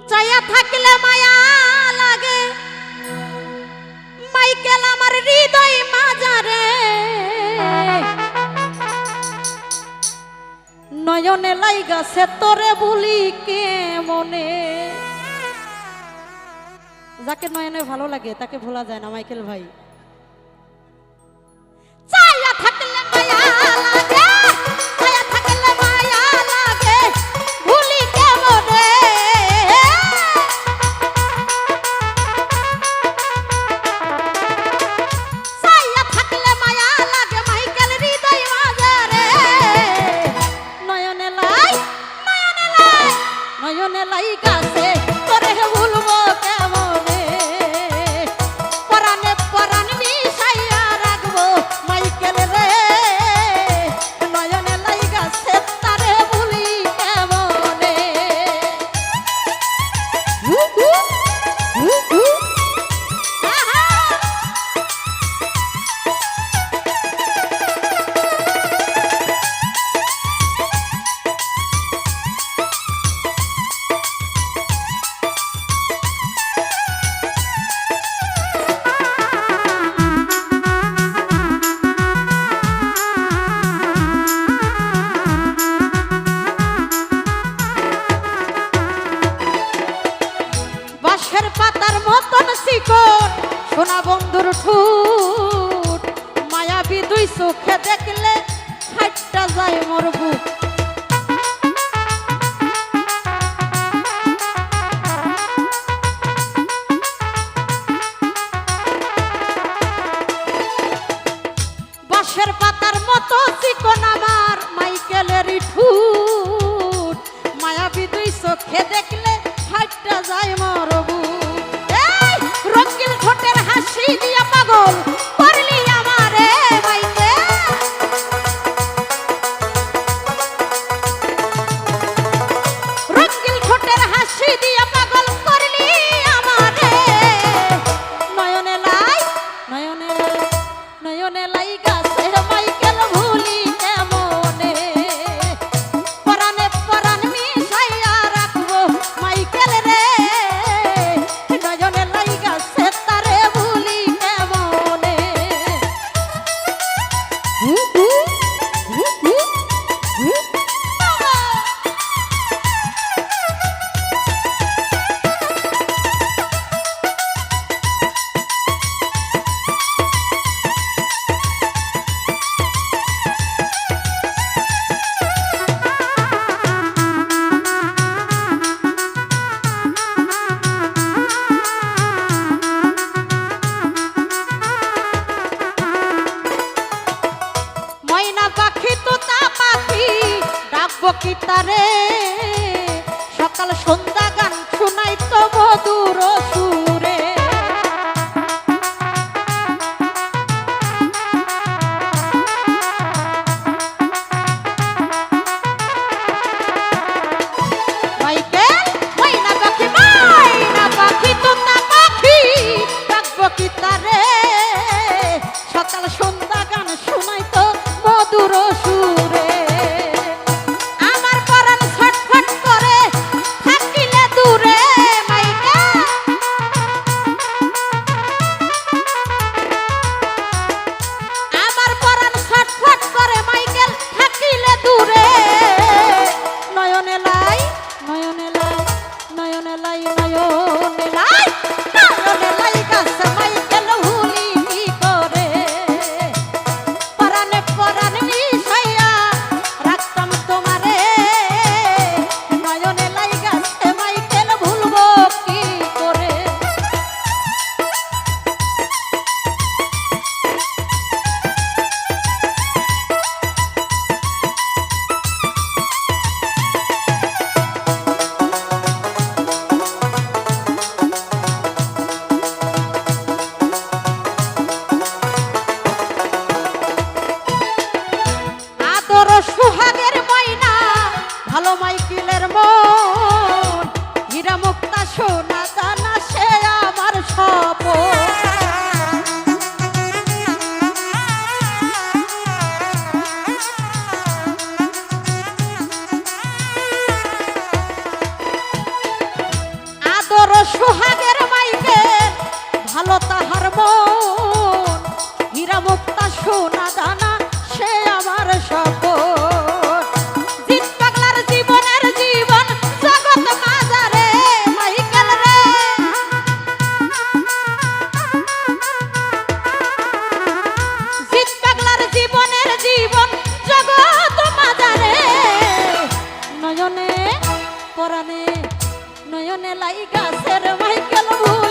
চাইয়া থাকলে মায়া লাগে মাইকেল আমার হৃদয় মাজারে নয়নে লাইগাছে তোরে বলি কে মনে। যাকে নয়নে ভালো লাগে তাকে ভোলা যায় না মাইকেল ভাই। চাইয়া থাকলে মায়া লাগে চাইয়া থাকলে মায়া লাগে ভুলি কে মনে। চাইয়া থাকলে মায়া লাগে মাইকেল হৃদয় মাঝারে নয়নে লাই নয়নে লাই গাছে তোরে ভুলবো কেমনে। পরাণে পরাণ মিশাইয়া রাখবো মাইকেল রে নয়নে লাই গাছে তারে ভুলি কেমনে। বাঁশের পাতার মতন শিকড় সোনা বন্ধুর ঠুট মায়াবী দুই চোখে দেখলে হাইটটা যায় মোর বুক। বাঁশের পাতার মতো চিকন আমার মাইকেলের ঠুট মায়াবী দুই চোখে দেখলে হাইটটা যায় মোর বুক। এই রঙিন ঠোঁটের হাসি দিয়া পাগল করলি আমারে মাইকেল। রঙিন ঠোঁটের হাসি দিয়া পাগল করলি আমারে নয়নে লাই নয়নে লাই গাছে মাইকেল ভুলি কেমনে। পরাণে পরাণ মিশাইয়া রাখবো মাইকেল রে নয়নে লাই গাছে তারে ভুলি কেমনে। ময়না পাখি তোতা পাখি ডাকবো কি তারে সকাল সন্ধ্যা গান শোনাই তো মধুর সুরে। মাইকেল ময়না পাখি তোতা পাখি ডাকবো কি তারে সকাল সন্ধ্যা গান শোনাই তো মধুর সুরে। আমার পরাণ ছটফট করে থাকিলে দূরে মাইকেল। আমার পরাণ ছটফট করে মাইকেল থাকিলে দূরে নয়নে লাই নয়নে লাই নয়নে লাই নয়নে লাই নয়নে লাই গাছে মাইকেল ভুলি কি করে। পরাণে পরাণ মিশাইয়া রাখতাম তোমারে নয়নে লাই গাছে মাইকেল ভুলবো কি করে। আদর সুহাগের ময়না ভালো মাইকেলের মন হীরা মুক্তা সোনা দানা সে আমার স্বপন। পরানে নয়নে লাইগা সের মাইকেল ভুল